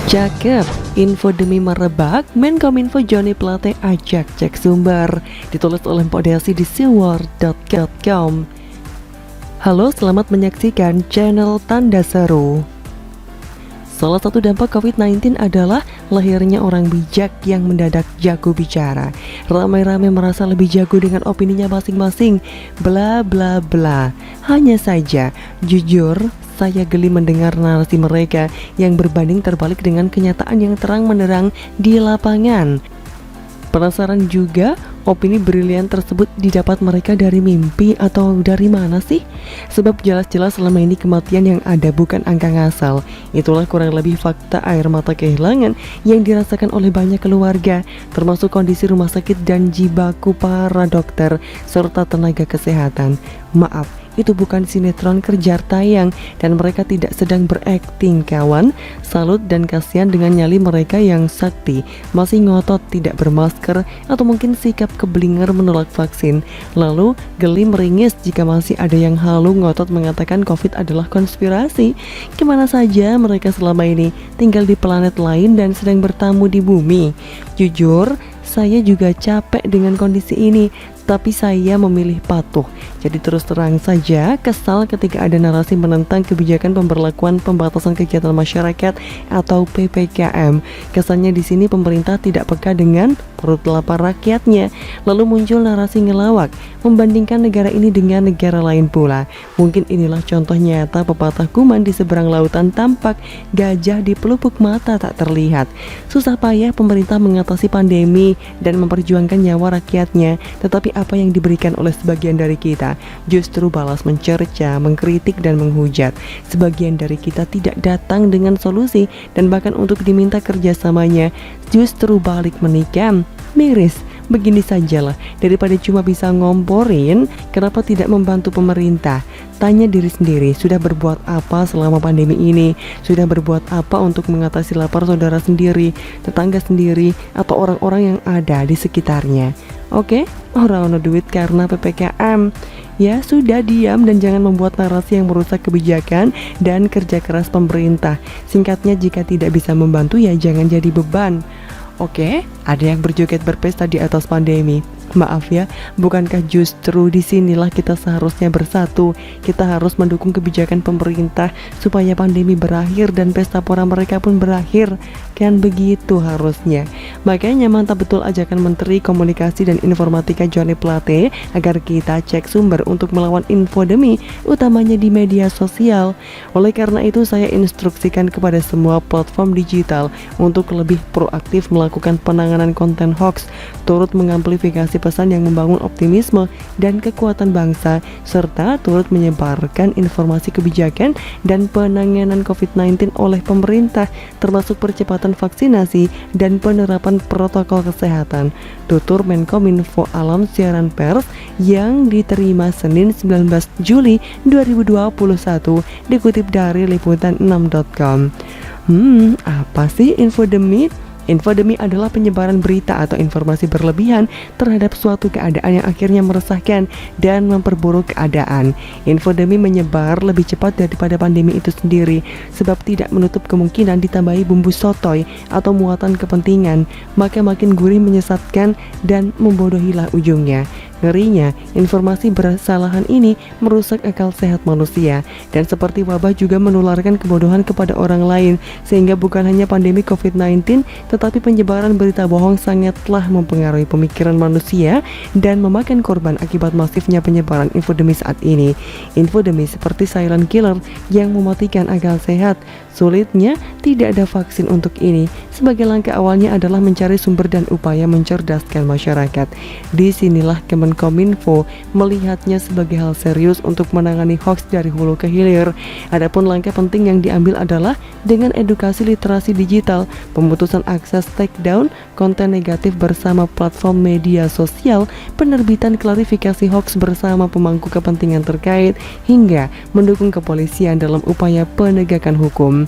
Cakep, info demi merebak, Menkominfo Johnny Plate ajak cek sumber. Ditulis oleh Mpok Desi di siwar.com. Halo, selamat menyaksikan channel Tanda Seru. Salah satu dampak COVID-19 adalah lahirnya orang bijak yang mendadak jago bicara. Ramai-ramai merasa lebih jago dengan opininya masing-masing. Bla bla bla. Hanya saja, jujur, saya geli mendengar narasi mereka yang berbanding terbalik dengan kenyataan yang terang-menerang di lapangan. Penasaran juga, opini brilian tersebut didapat mereka dari mimpi atau dari mana sih? Sebab jelas-jelas selama ini kematian yang ada bukan angka ngasal. Itulah kurang lebih fakta air mata kehilangan yang dirasakan oleh banyak keluarga, termasuk kondisi rumah sakit dan jibaku para dokter serta tenaga kesehatan. Maaf, itu bukan sinetron kejar tayang dan mereka tidak sedang berakting, kawan. Salut dan kasihan dengan nyali mereka yang sakti, masih ngotot tidak bermasker atau mungkin sikap keblinger menolak vaksin. Lalu geli meringis jika masih ada yang halu ngotot mengatakan COVID adalah konspirasi. Kemana saja mereka selama ini? Tinggal di planet lain dan sedang bertamu di bumi. Jujur, saya juga capek dengan kondisi ini, tapi saya memilih patuh. Jadi terus terang saja kesal ketika ada narasi menentang kebijakan pemberlakuan pembatasan kegiatan masyarakat atau PPKM. Kesannya di sini pemerintah tidak peka dengan perut lapar rakyatnya. Lalu muncul narasi ngelawak, membandingkan negara ini dengan negara lain pula. Mungkin inilah contoh nyata pepatah kuman di seberang lautan tampak, gajah di pelupuk mata tak terlihat. Susah payah pemerintah mengatasi pandemi dan memperjuangkan nyawa rakyatnya, tetapi apa yang diberikan oleh sebagian dari kita justru balas mencerca, mengkritik dan menghujat. Sebagian dari kita tidak datang dengan solusi dan bahkan untuk diminta kerjasamanya justru balik menikam. Miris. Begini sajalah, daripada cuma bisa ngomporin, kenapa tidak membantu pemerintah? Tanya diri sendiri, sudah berbuat apa selama pandemi ini? Sudah berbuat apa untuk mengatasi lapar saudara sendiri, tetangga sendiri, atau orang-orang yang ada di sekitarnya? Oke, orang ono duit karena PPKM. Ya sudah, diam dan jangan membuat narasi yang merusak kebijakan dan kerja keras pemerintah. Singkatnya, jika tidak bisa membantu ya jangan jadi beban. Oke, ada yang berjoget berpesta di atas pandemi. Maaf ya, bukankah justru disinilah kita seharusnya bersatu? Kita harus mendukung kebijakan pemerintah supaya pandemi berakhir dan pesta pora mereka pun berakhir. Kan begitu harusnya. Makanya mantap betul ajakan Menteri Komunikasi dan Informatika Johnny Plate agar kita cek sumber untuk melawan infodemi, utamanya di media sosial. Oleh karena itu saya instruksikan kepada semua platform digital untuk lebih proaktif melakukan penanganan konten hoax, turut mengamplifikasi pesan yang membangun optimisme dan kekuatan bangsa, serta turut menyebarkan informasi kebijakan dan penanganan COVID-19 oleh pemerintah, termasuk percepatan vaksinasi dan penerapan protokol kesehatan. Tutur Menkominfo alam siaran pers yang diterima Senin 19 Juli 2021, dikutip dari liputan6.com. Apa sih infodemi? Infodemi adalah penyebaran berita atau informasi berlebihan terhadap suatu keadaan yang akhirnya meresahkan dan memperburuk keadaan. Infodemi menyebar lebih cepat daripada pandemi itu sendiri, sebab tidak menutup kemungkinan ditambahi bumbu sotoy atau muatan kepentingan, maka makin gurih menyesatkan dan membodohilah ujungnya. Ngerinya, informasi bersalahan ini merusak akal sehat manusia dan seperti wabah juga menularkan kebodohan kepada orang lain, sehingga bukan hanya pandemi COVID-19 tetapi penyebaran berita bohong sangatlah mempengaruhi pemikiran manusia dan memakan korban akibat masifnya penyebaran infodemi saat ini. Infodemi seperti silent killer yang mematikan akal sehat. Sulitnya, tidak ada vaksin untuk ini. Sebagai langkah awalnya adalah mencari sumber dan upaya mencerdaskan masyarakat. Disinilah Kemenkominfo melihatnya sebagai hal serius untuk menangani hoax dari hulu ke hilir. Adapun langkah penting yang diambil adalah dengan edukasi literasi digital, pemutusan akses takedown konten negatif bersama platform media sosial, penerbitan klarifikasi hoax bersama pemangku kepentingan terkait, hingga mendukung kepolisian dalam upaya penegakan hukum.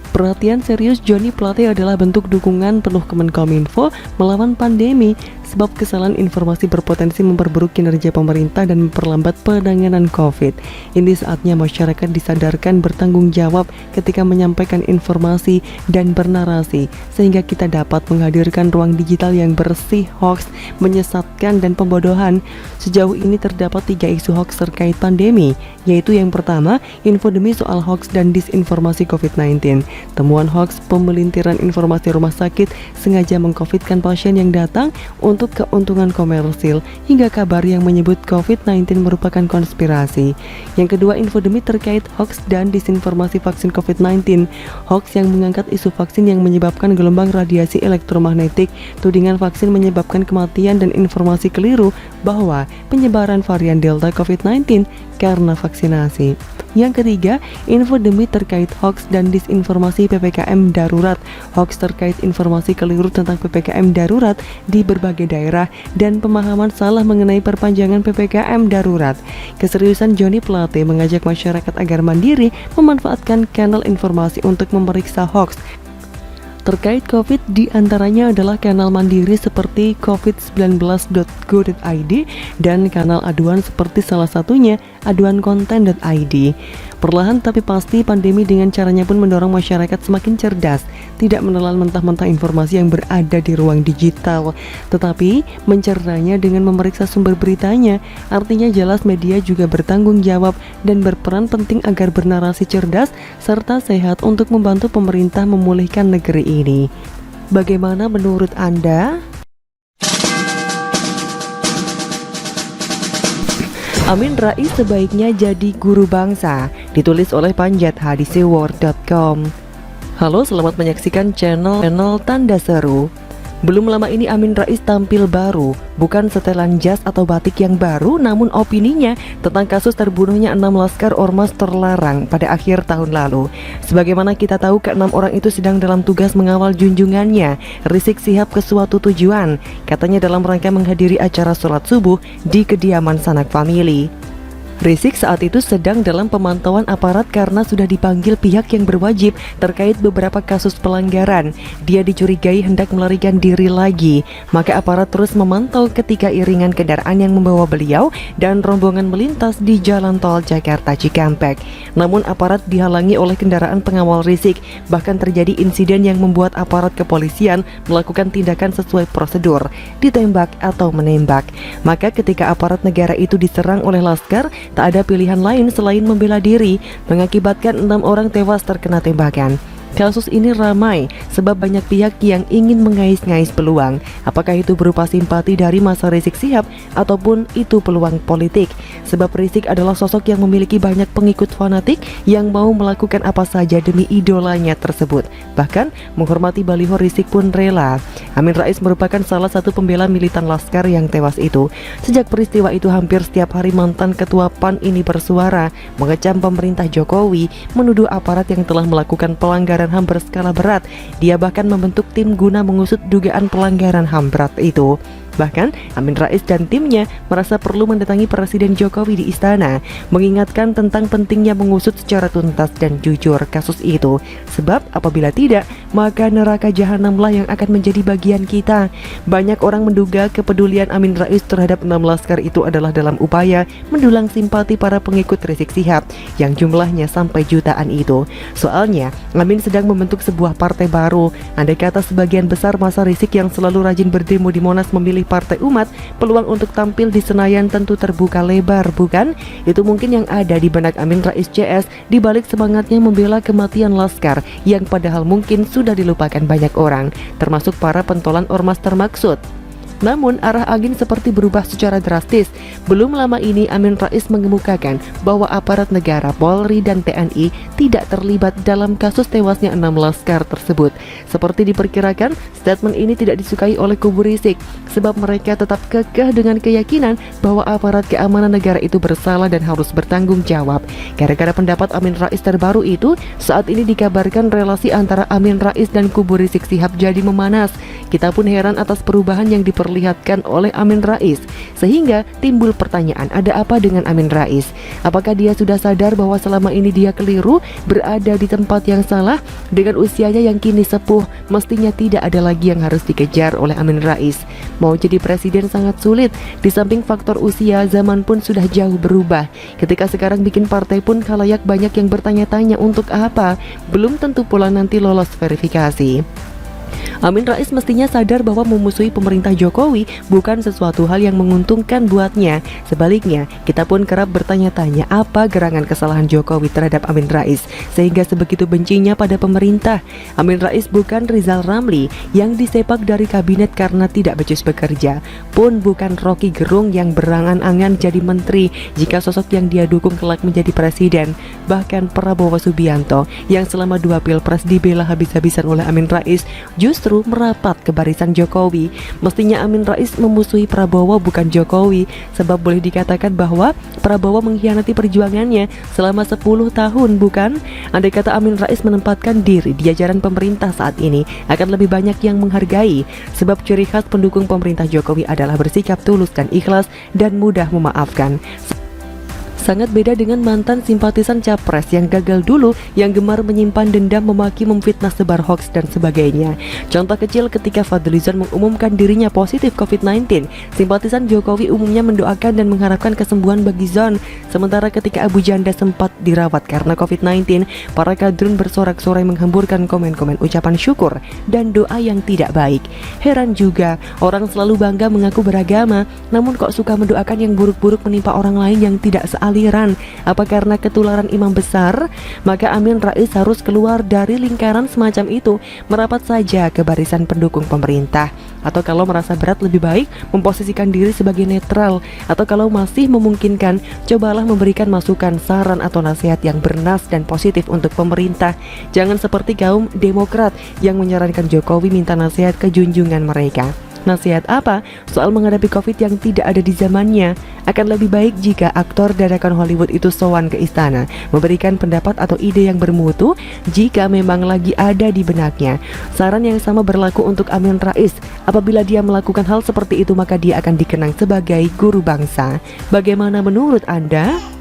Perhatian serius Johnny Plate adalah bentuk dukungan penuh Kemenkominfo melawan pandemi. sebab kesalahan informasi berpotensi memperburuk kinerja pemerintah dan memperlambat penanganan COVID. Ini saatnya masyarakat disadarkan bertanggung jawab ketika menyampaikan informasi dan bernarasi, sehingga kita dapat menghadirkan ruang digital yang bersih hoax, menyesatkan, dan pembodohan. Sejauh ini terdapat 3 isu hoax terkait pandemi, yaitu yang pertama, infodemi soal hoax dan disinformasi COVID-19. Temuan hoax pemelintiran informasi rumah sakit sengaja mengcovidkan pasien yang datang untuk keuntungan komersil, hingga kabar yang menyebut COVID-19 merupakan konspirasi. Yang kedua, infodemi terkait hoax dan disinformasi vaksin COVID-19. Hoax yang mengangkat isu vaksin yang menyebabkan gelombang radiasi elektromagnetik, tudingan vaksin menyebabkan kematian, dan informasi keliru bahwa penyebaran varian Delta COVID-19 karena vaksinasi. Yang ketiga, infodemi terkait hoax dan disinformasi PPKM darurat. Hoax terkait informasi keliru tentang PPKM darurat di berbagai daerah dan pemahaman salah mengenai perpanjangan PPKM darurat. Keseriusan Joni Plate mengajak masyarakat agar mandiri memanfaatkan kanal informasi untuk memeriksa hoax terkait COVID, di antaranya adalah kanal mandiri seperti covid19.go.id dan kanal aduan seperti salah satunya aduankonten.id. Perlahan tapi pasti, pandemi dengan caranya pun mendorong masyarakat semakin cerdas, tidak menelan mentah-mentah informasi yang berada di ruang digital, tetapi mencernanya dengan memeriksa sumber beritanya. Artinya jelas media juga bertanggung jawab dan berperan penting agar bernarasi cerdas serta sehat untuk membantu pemerintah memulihkan negeri ini. Bagaimana menurut Anda? Amin Rais sebaiknya jadi guru bangsa, ditulis oleh Panjat di seword.com. Halo, selamat menyaksikan channel Tanda Seru. Belum lama ini Amin Rais tampil baru, bukan setelan jas atau batik yang baru, namun opininya tentang kasus terbunuhnya 6 laskar ormas terlarang pada akhir tahun lalu. Sebagaimana kita tahu, ke-6 orang itu sedang dalam tugas mengawal junjungannya, Rizik Syihab, ke suatu tujuan, katanya dalam rangka menghadiri acara sholat subuh di kediaman sanak famili. Rizik saat itu sedang dalam pemantauan aparat karena sudah dipanggil pihak yang berwajib terkait beberapa kasus pelanggaran. Dia dicurigai hendak melarikan diri lagi, maka aparat terus memantau ketika iringan kendaraan yang membawa beliau dan rombongan melintas di jalan tol Jakarta Cikampek. Namun aparat dihalangi oleh kendaraan pengawal Rizik, bahkan terjadi insiden yang membuat aparat kepolisian melakukan tindakan sesuai prosedur, ditembak atau menembak. Maka ketika aparat negara itu diserang oleh laskar, tak ada pilihan lain selain membela diri, mengakibatkan 6 orang tewas terkena tembakan. Kasus ini ramai sebab banyak pihak yang ingin mengais-ngais peluang, apakah itu berupa simpati dari masa Rizik Syihab ataupun itu peluang politik. Sebab Rizik adalah sosok yang memiliki banyak pengikut fanatik yang mau melakukan apa saja demi idolanya tersebut. Bahkan menghormati baliho Rizik pun rela. Amin Rais merupakan salah satu pembela militan laskar yang tewas itu. Sejak peristiwa itu hampir setiap hari mantan ketua PAN ini bersuara, mengecam pemerintah Jokowi, menuduh aparat yang telah melakukan pelanggaran HAM berskala berat. Dia bahkan membentuk tim guna mengusut dugaan pelanggaran HAM berat itu. Bahkan Amin Rais dan timnya merasa perlu mendatangi Presiden Jokowi di istana, mengingatkan tentang pentingnya mengusut secara tuntas dan jujur kasus itu. Sebab apabila tidak, maka neraka jahanamlah yang akan menjadi bagian kita. Banyak orang menduga kepedulian Amin Rais terhadap 6 laskar itu adalah dalam upaya mendulang simpati para pengikut Rizik Syihab yang jumlahnya sampai jutaan itu. Soalnya Amin sedang membentuk sebuah partai baru. Andai kata sebagian besar masa Rizik yang selalu rajin berdemo di Monas memilih Partai Umat, peluang untuk tampil di Senayan tentu terbuka lebar, bukan? Itu mungkin yang ada di benak Amin Rais CS di balik semangatnya membela kematian laskar yang padahal mungkin sudah dilupakan banyak orang, termasuk para pentolan ormas termaksud. Namun arah angin seperti berubah secara drastis. Belum lama ini Amin Rais mengemukakan bahwa aparat negara, Polri dan TNI tidak terlibat dalam kasus tewasnya 6 laskar tersebut. Seperti diperkirakan, statement ini tidak disukai oleh kubu Rizik sebab mereka tetap kekeh dengan keyakinan bahwa aparat keamanan negara itu bersalah dan harus bertanggung jawab. Gara-gara pendapat Amin Rais terbaru itu, saat ini dikabarkan relasi antara Amin Rais dan kubu Rizik Syihab jadi memanas. Kita pun heran atas perubahan yang diperlukan diperlihatkan oleh Amin Rais. Sehingga timbul pertanyaan, ada apa dengan Amin Rais? Apakah dia sudah sadar bahwa selama ini dia keliru, berada di tempat yang salah? Dengan usianya yang kini sepuh, mestinya tidak ada lagi yang harus dikejar oleh Amin Rais. Mau jadi presiden sangat sulit, di samping faktor usia, zaman pun sudah jauh berubah. Ketika sekarang bikin partai pun khalayak banyak yang bertanya-tanya untuk apa, belum tentu pula nanti lolos verifikasi. Amin Rais mestinya sadar bahwa memusuhi pemerintah Jokowi bukan sesuatu hal yang menguntungkan buatnya. Sebaliknya, kita pun kerap bertanya-tanya apa gerangan kesalahan Jokowi terhadap Amin Rais sehingga sebegitu bencinya pada pemerintah. Amin Rais bukan Rizal Ramli yang disepak dari kabinet karena tidak becus bekerja, pun bukan Rocky Gerung yang berangan-angan jadi menteri jika sosok yang dia dukung kelak menjadi presiden. Bahkan Prabowo Subianto yang selama 2 pilpres dibela habis-habisan oleh Amin Rais justru merapat ke barisan Jokowi. Mestinya Amin Rais memusuhi Prabowo bukan Jokowi, sebab boleh dikatakan bahwa Prabowo mengkhianati perjuangannya selama 10 tahun, bukan? Andai kata Amin Rais menempatkan diri di jajaran pemerintah saat ini, akan lebih banyak yang menghargai, sebab ciri khas pendukung pemerintah Jokowi adalah bersikap tulus dan ikhlas dan mudah memaafkan. Sangat beda dengan mantan simpatisan capres yang gagal dulu, yang gemar menyimpan dendam, memaki, memfitnah, sebar hoax dan sebagainya. Contoh kecil ketika Fadlizon mengumumkan dirinya positif COVID-19, simpatisan Jokowi umumnya mendoakan dan mengharapkan kesembuhan bagi Zon. Sementara ketika Abu Janda sempat dirawat karena COVID-19, para kadrun bersorak-sorai menghamburkan komen-komen ucapan syukur dan doa yang tidak baik. Heran juga, orang selalu bangga mengaku beragama, namun kok suka mendoakan yang buruk-buruk menimpa orang lain yang tidak sealiran. Apa karena ketularan imam besar? Maka Amin Rais harus keluar dari lingkaran semacam itu, merapat saja ke barisan pendukung pemerintah. Atau kalau merasa berat, lebih baik memposisikan diri sebagai netral. Atau kalau masih memungkinkan, cobalah memberikan masukan, saran atau nasihat yang bernas dan positif untuk pemerintah. Jangan seperti kaum Demokrat yang menyarankan Jokowi minta nasihat ke junjungan mereka. Nasihat apa? Soal menghadapi COVID yang tidak ada di zamannya. Akan lebih baik jika aktor dadakan Hollywood itu sowan ke istana, memberikan pendapat atau ide yang bermutu jika memang lagi ada di benaknya. Saran yang sama berlaku untuk Amin Rais. Apabila dia melakukan hal seperti itu, maka dia akan dikenang sebagai guru bangsa. Bagaimana menurut Anda?